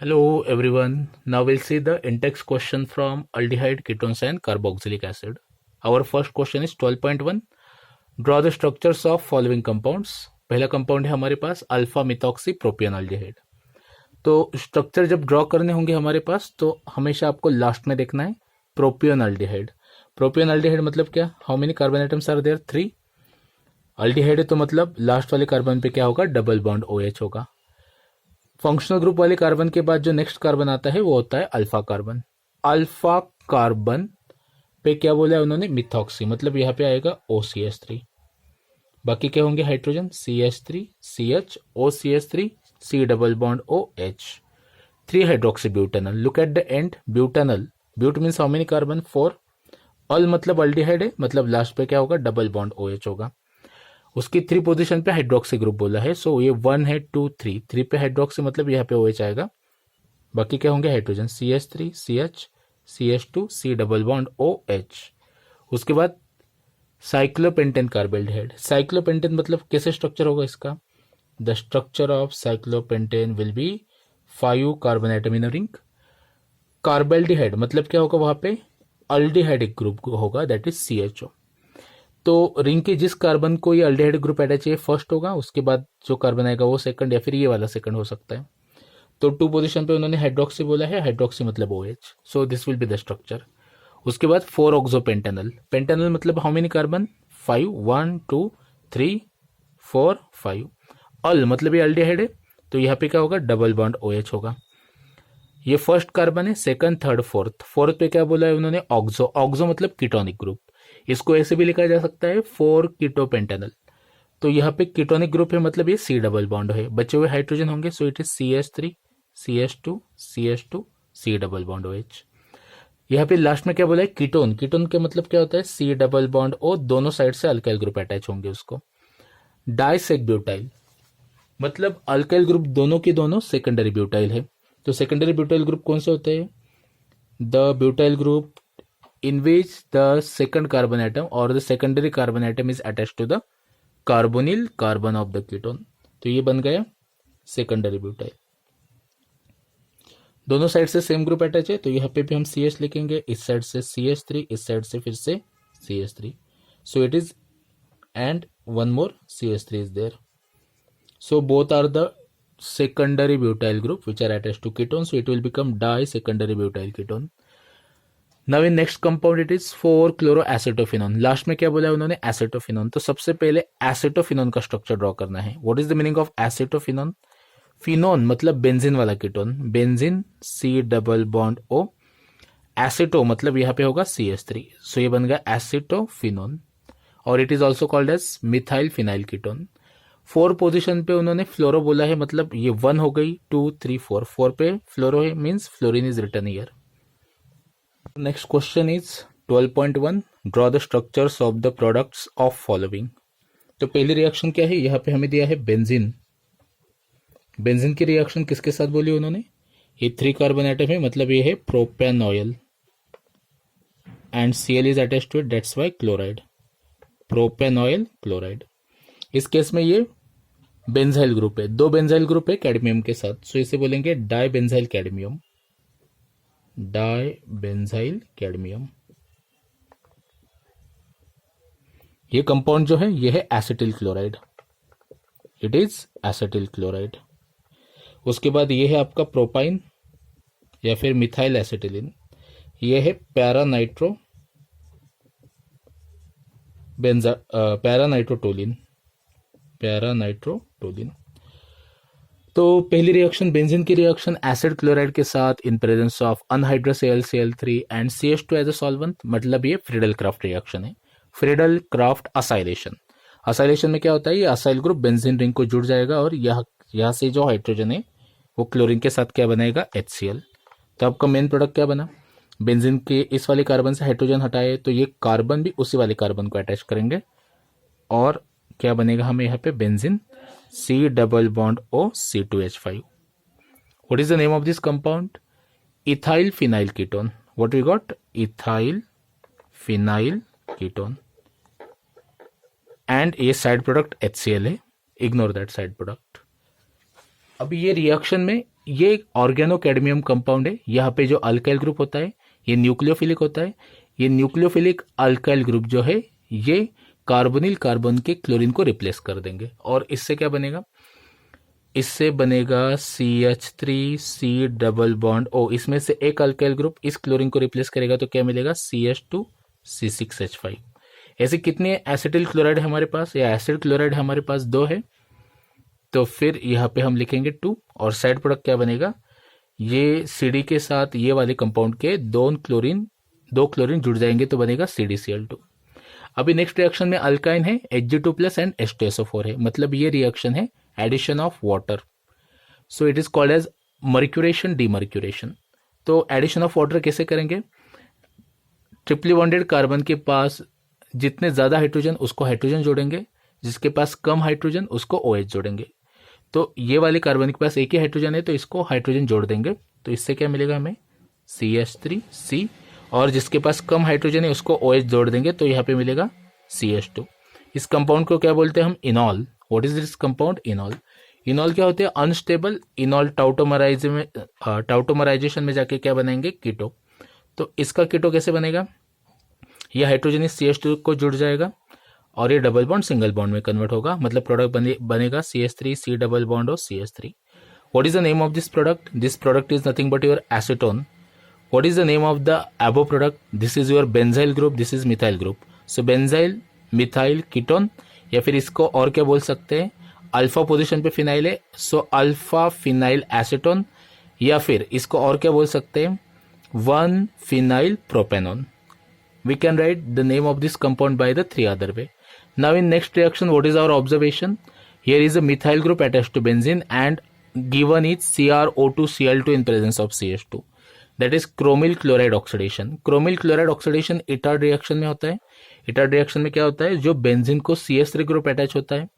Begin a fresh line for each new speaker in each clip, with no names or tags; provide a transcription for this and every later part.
Hello everyone. Now we'll see the in-text question from aldehyde, ketones and carboxylic acid. Our first question is 12.1. Draw the structures of following compounds. पहला compound है हमारे पास alpha methoxy propion aldehyde. तो structure जब draw करने होंगे हमारे पास तो हमेशा आपको लास्ट में देखना है प्रोपियन अल्डिहाइड। प्रोपियन अल्डिहाइड मतलब क्या? How many carbon atoms are there? 3। Aldehyde है तो मतलब लास्ट वाले कार्बन पे क्या होगा? डबल बॉन्ड OH होगा। फंक्शनल ग्रुप वाले कार्बन के बाद जो नेक्स्ट कार्बन आता है वो होता है अल्फा कार्बन। अल्फा कार्बन पे क्या बोला है उन्होंने? मिथॉक्सी, मतलब यहाँ पे आएगा OCH3। बाकी क्या होंगे? Hydrogen CH3 CH OCH3 C double bond OH। 3 hydroxy butanal. Look at the end. Butanal, but means how many carbon? 4। Al मतलब अल्डिहाइड है, मतलब लास्ट पे क्या होगा? डबल बॉन्ड OH होगा। उसकी 3 पोजीशन पे हाइड्रोक्सी ग्रुप बोला है, सो ये 1 है 2 3। 3 पे हाइड्रोक्सी मतलब यहाँ पे OH आएगा। बाकी क्या होंगे? Hydrogen CH3 CH CH2 C double bond OH। उसके बाद साइक्लोपेंटेन कार्बेल्डिहाइड। साइक्लोपेंटेन मतलब कैसे स्ट्रक्चर होगा इसका? The structure of cyclopentane will be 5 carbon atom in a ring. Carbaldehyde मतलब क्या होगा? वहां पे अल्डिहाइडिक ग्रुप होगा, दैट इज CHO। तो रिंग के जिस कार्बन को ये अल्डिहाइड ग्रुप अटैच है फर्स्ट होगा, उसके बाद जो कार्बन आएगा वो सेकंड, या फिर ये वाला सेकंड हो सकता है। तो 2 पोजीशन पे उन्होंने हाइड्रोक्सी बोला है, हाइड्रोक्सी मतलब OH, so this will be the structure. उसके बाद 4 ऑक्सोपेंटेनल। पेंटेनल मतलब हाउ मेनी कार्बन? 5। 1 2 3 4 5। अल मतलब ये अल्डिहाइड है, तो यहाँ पे क्या होगा? डबल बॉन्ड OH होगा। ये फर्स्ट कार्बन है, सेकंड थर्ड फोर्थ। फोर्थ पे क्या बोला है उन्होंने? ऑक्सो। ऑक्सो मतलब कीटोनिक ग्रुप। इसको ऐसे भी लिखा जा सकता है 4 कीटोपेंटेनल। तो यहाँ पे कीटोनिक ग्रुप है, मतलब ये C डबल बॉन्ड है। बचे हुए हाइड्रोजन होंगे, सो it is CH3 CH2 CH2 C double bond OH। यहाँ पे लास्ट में क्या बोला है? कीटोन। कीटोन के मतलब क्या होता है? C डबल बॉन्ड O, दोनों साइड से अल्काइल ग्रुप अटैच होंगे उसको। डाइसेक ब्यूटाइल मतलब अल्काइल ग्रुप दोनों के दोनों सेकेंडरी ब्यूटाइल है। तो सेकेंडरी ब्यूटाइल ग्रुप कौन से होते हैं? The butyl group in which the second carbon atom or the secondary carbon atom is attached to the carbonyl carbon of the ketone। तो ये बन गया सेकेंडरी ब्यूटाइल। दोनों साइड से सेम ग्रुप अटैच है, तो यहाँ पे भी हम CH लिखेंगे, इस साइड से CH3, इस साइड से फिर से CH3, so it is and one more CH3 is there. So both are the secondary butyl group which are attached to ketone, so it will become disecondary butyl ketone। Now in next compound it is 4 chloroacetophenone. Last में क्या बोला है उन्होंने? Acetophenone. तो सबसे पहले acetophenone का structure draw करना है। What is the meaning of acetophenone? Phenone मतलब बेंजीन वाला ketone, benzene C double bond O। Aceto मतलब यहाँ पे होगा CH3, सो ये बन गया एसिटोफिनोन, और it is also called as methyl phenyl ketone. 4 position पे उन्होंने फ्लोरो बोला है, मतलब ये 1 हो गई, 2 3 4। 4 पे फ्लोरो है, means fluorine is return here. Next question is 12.1। Draw the structures of the products of following. तो पहली रिएक्शन क्या है? यहाँ पे हमें दिया है बेंजीन। बेंजीन की रिएक्शन किसके साथ बोली उन्होंने? ये 3 कार्बन एटम है, मतलब ये है propanoyl and Cl is attached to it, that's why chloride, propanoyl chloride. इस केस में ये बेंजाइल ग्रुप है, 2 बेंजाइल ग्रुप है कैडमियम के साथ, सो इसे बोलेंगे dibenzyl cadmium, dibenzyl cadmium. ये कंपाउंड जो है ये है acetyl chloride, it is acetyl chloride. उसके बाद ये है आपका प्रोपाइन या फिर मिथाइल एसिटिलिन, ये है पैरानाइट्रो पैरानाइट्रोटोलिन, पैरानाइट्रोटोलिन। तो पहली रिएक्शन बेंजीन की रिएक्शन एसिड क्लोराइड के साथ in presence of anhydrous Cl3 and CH2 as a solvent, मतलब ये फ्रीडल क्राफ्ट रिएक्शन है। Friedel Crafts acylation. असाइलेशन में क्या होता है? ये असाइल ग्रुप बेंजीन रिंग को जुड़ जाएगा और यहाँ से जो हाइड्रोजन है वो क्लोरीन के साथ क्या बनाएगा? HCl। तो आपका मेन प्रोडक्ट क्या बना? बेंजीन के इस वाले कार्बन से हाइड्रोजन हटाए तो ये कार्बन भी उसी वाले कार्बन को अटैच करेंगे, और क्या बनेगा हमें यहाँ पे? Benzene C double bond O C2H5। What is the name of this compound? Ethyl phenyl ketone. What we got? Ethyl phenyl ketone। And ये साइड प्रोडक्ट HCl है, इग्नोर दैट साइड प्रोडक्ट। अब ये रिएक्शन में ये oregano cadmium compound है। यहाँ पे जो अल्काइल ग्रुप होता है ये न्यूक्लियोफिलिक होता है। ये न्यूक्लियोफिलिक अल्काइल ग्रुप जो है ये कार्बोनिल कार्बन के क्लोरीन को रिप्लेस कर देंगे और इससे क्या बनेगा, इससे बनेगा CH3C डबल बॉन्ड O। इसमें से एक अल्काइल ग्रुप इस क्लोरीन को रिप्लेस करेगा तो क्या मिलेगा, CH2C6H5। ऐसे कितने एसिटिल क्लोराइड है हमारे पास, या एसिड क्लोराइड हमारे पास 2 है, तो फिर यहाँ पे हम लिखेंगे 2 और साइड प्रोडक्ट क्या बनेगा, ये CD के साथ ये वाले कंपाउंड के दो क्लोरीन जुड़ जाएंगे तो बनेगा CdCl2। अभी नेक्स्ट रिएक्शन में अल्काइन है Hg2 प्लस एंड H2SO4 है, मतलब ये रिएक्शन है addition of water. So it is called as mercuration demercuration. तो एडिशन ऑफ वाटर कैसे करेंगे, ट्रिपली बॉन्डेड कार्बन के पास जितने ज्यादा हाइड्रोजन उसको हाइड्रोजन जोड़ेंगे, जिसके पास कम हाइड्रोजन उसको OH जोड़ेंगे। तो ये वाले कार्बन के पास एक ही हाइड्रोजन है तो इसको हाइड्रोजन जोड़ देंगे, तो इससे क्या मिलेगा हमें CH3C, और जिसके पास कम हाइड्रोजन है उसको OH जोड़ देंगे तो यहाँ पे मिलेगा CH2। इस कंपाउंड को क्या बोलते हैं हम, इनॉल। What is this compound, इनॉल। इनॉल क्या होते हैं, अनस्टेबल इनॉल टाउटोमराइजेशन में जाके क्या बनाएंगे, कीटो। तो इसका कीटो कैसे बनेगा, ये हाइड्रोजन इस CH2 को जुड़ जाएगा और ये डबल बॉन्ड सिंगल बॉन्ड में कन्वर्ट होगा, मतलब प्रोडक्ट बनेगा CH3C डबल बॉन्ड और CH3। What is the name of this product, this product is nothing but your acetone. What is the name of the एबो product, this is your benzyl group, this is methyl group. So benzyl methyl ketone, या फिर इसको और क्या बोल सकते हैं, alpha position पे फिनाइल है सो अल्फा फिनाइल एसीटोन, या फिर इसको और क्या बोल सकते हैं, 1 phenyl propanone. We can write the name of this compound by the 3 other way. Now in next reaction, what is our observation? Here is a methyl group attached to benzene and given is CrO2Cl2 in presence of CH2. That is chromyl chloride oxidation. Chromyl chloride oxidation Etard reaction में होता है। Etard reaction में क्या होता है, जो benzene को CH3 group attach होता है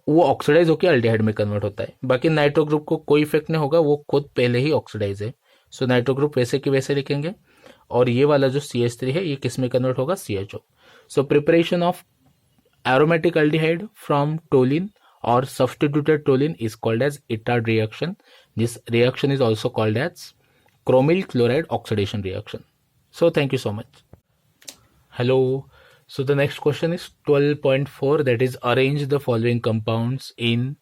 वो ऑक्सीडाइज होकर अल्डिहाइड में कन्वर्ट होता है। बाकी नाइट्रो ग्रुप को कोई इफेक्ट नहीं होगा, वो खुद पहले ही ऑक्सीडाइज है। सो नाइट्रो ग्रुप वैसे की वैसे लिखेंगे और ये वाला जो CH3 है ये किस में कन्वर्ट होगा, CHO। So preparation of aromatic aldehyde from toluene और substituted toluene is called as Etard reaction. This reaction is also called as chromyl chloride oxidation reaction. So thank you so much. Hello. So the next question is 12.4, that is arrange the following compounds in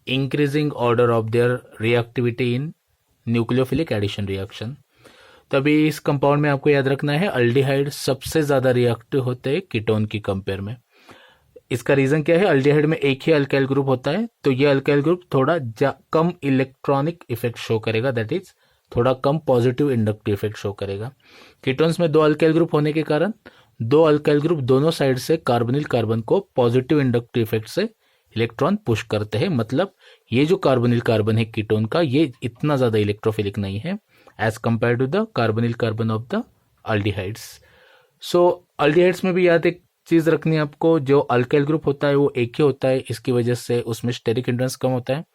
increasing order of their reactivity in nucleophilic addition reaction. तभी इस compound में आपको याद रखना है aldehyde सबसे ज्यादा reactive होते हैं कीटोन की कंपेयर में। इसका रीजन क्या है, अल्डिहाइड में एक ही अल्काइल ग्रुप होता है तो ये अल्काइल ग्रुप थोड़ा कम इलेक्ट्रॉनिक इफेक्ट शो करेगा, दैट इज थोड़ा कम पॉजिटिव इंडक्टिव इफेक्ट शो करेगा। कीटोन्स में 2 अल्काइल ग्रुप होने के कारण 2 अल्काइल ग्रुप दोनों साइड से कार्बोनिल कार्बन को पॉजिटिव इंडक्टिव इफेक्ट से इलेक्ट्रॉन पुश करते हैं, मतलब ये जो कार्बोनिल कार्बन है कीटोन का ये इतना ज्यादा इलेक्ट्रोफिलिक नहीं है as compare to the carbonyl carbon of the aldehydes. So aldehydes में भी याद एक चीज रखनी है आपको, जो अल्काइल ग्रुप होता है वो एक ही होता है, इसकी वजह से उसमें स्टेरिक हिंड्रेंस कम होता है।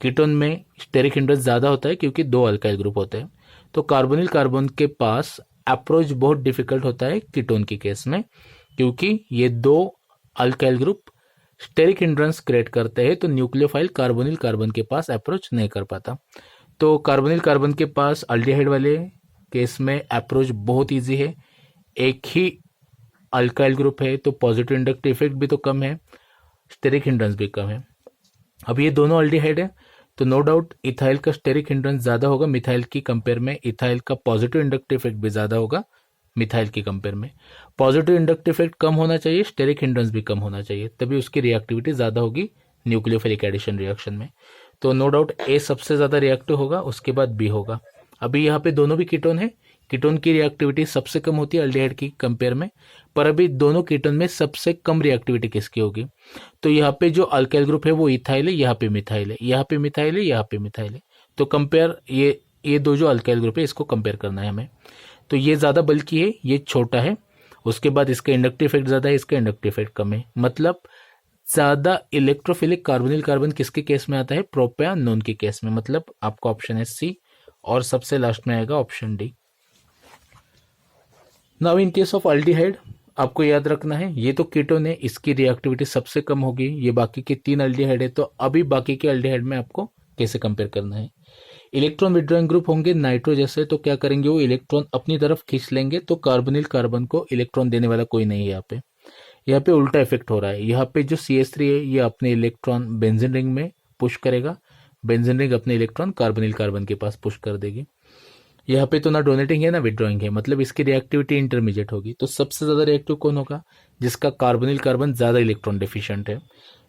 कीटोन में स्टेरिक हिंड्रेंस ज्यादा होता है क्योंकि 2 अल्काइल ग्रुप होते हैं। तो कार्बोनिल कार्बन के पास अप्रोच बहुत डिफिकल्ट होता है कीटोन के केस में, क्योंकि ये 2 alkyl group steric hindrance create करते हैं तो न्यूक्लियोफाइल कार्बोनिल कार्बन के पास अप्रोच नहीं कर पाता। तो कार्बोनिल कार्बन के पास अल्डिहाइड वाले केस में अप्रोच बहुत ईजी है, एक ही अल्काइल ग्रुप है तो पॉजिटिव इंडक्टिव इफेक्ट भी तो कम है, स्टेरिक हिंड्रेंस भी कम है। अब ये दोनों अल्डिहाइड है तो नो डाउट इथाइल का स्टेरिक हिंड्रेंस ज्यादा होगा मिथाइल की कंपेयर में, इथाइल का पॉजिटिव इंडक्टिव इफेक्ट भी ज्यादा होगा मिथाइल की कंपेयर में। पॉजिटिव इंडक्टिव इफेक्ट कम होना चाहिए, स्टेरिक हिंड्रेंस भी कम होना चाहिए, तभी उसकी रिएक्टिविटी ज्यादा होगी न्यूक्लियोफिलिक एडिशन रिएक्शन में। तो नो डाउट ए सबसे ज्यादा रिएक्टिव होगा, उसके बाद बी होगा। अभी यहाँ पे दोनों भी कीटोन है, कीटोन की रिएक्टिविटी सबसे कम होती है अल्डिहाइड की कंपेयर में, पर अभी दोनों कीटोन में सबसे कम रिएक्टिविटी किसकी होगी, तो यहाँ पे जो अल्काइल ग्रुप है वो इथाइल है, यहाँ पे मिथाइल है, यहाँ पे मिथाइल है, यहाँ पे मिथाइल है। तो कंपेयर ये 2 जो अल्काइल ग्रुप है इसको कंपेयर करना है हमें। तो ये ज्यादा बल्कि है, ये छोटा है, उसके बाद इसका इंडक्टिव इफेक्ट ज्यादा है, इसका इंडक्टिव इफेक्ट कम है, मतलब ज्यादा इलेक्ट्रोफिलिक कार्बोनिल कार्बन किसके केस में आता है, प्रोपैनोन के केस में, मतलब आपका ऑप्शन है सी और सबसे लास्ट में आएगा option D. Now in case of aldehyde आपको याद रखना है ये तो कीटोन है, इसकी रिएक्टिविटी सबसे कम होगी, ये बाकी के 3 अल्डिहाइड है, तो अभी बाकी के अल्डिहाइड में आपको कैसे कंपेयर करना है। इलेक्ट्रॉन विड्रॉइंग ग्रुप होंगे नाइट्रो जैसे, तो क्या करेंगे वो इलेक्ट्रॉन अपनी तरफ खींच लेंगे, तो कार्बोनिल कार्बन को इलेक्ट्रॉन देने वाला कोई नहीं है यहाँ पे उल्टा इफेक्ट हो रहा है। यहाँ पे जो CH3 है ये अपने इलेक्ट्रॉन बेंजीन रिंग में पुश करेगा, बेंजीन रिंग अपने इलेक्ट्रॉन कार्बोनिल कार्बन के पास पुश कर देगी। यहाँ पे तो ना डोनेटिंग है ना विड्रॉइंग है, मतलब इसकी रिएक्टिविटी इंटरमीडिएट होगी। तो सबसे ज्यादा रिएक्टिव कौन होगा? जिसका कार्बोनिल कार्बन ज्यादा इलेक्ट्रॉन डेफिशिएंट है।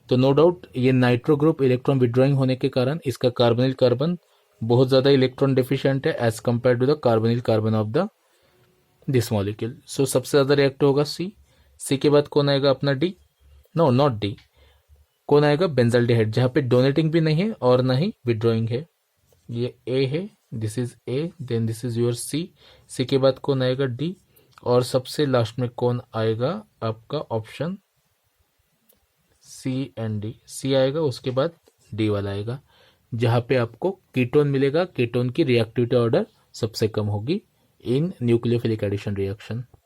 तो नो डाउट ये नाइट्रो ग्रुप इलेक्ट्रॉन विड्रॉइंग होने के कारण इसका कार्बोनिल कार्बन बहुत ज्यादा इलेक्ट्रॉन डेफिशिएंट है as compare to the carbonyl carbon of the this molecule. So सबसे ज्यादा रिएक्टिव होगा सी के बाद कौन आएगा अपना डी? नो नॉट डी, कौन आएगा? बेंजाल्डिहाइड, जहां पे डोनेटिंग भी नहीं है और ना ही विड्रॉइंग है। ये ए है, this is A, then this is your C के बाद कौन आएगा? डी, और सबसे लास्ट में कौन आएगा? आपका ऑप्शन सी एंड डी। सी आएगा उसके बाद डी वाला आएगा, जहां पे आपको कीटोन मिलेगा। कीटोन की रिएक्टिविटी ऑर्डर सबसे कम होगी इन न्यूक्लियोफिलिक एडिशन रिएक्शन।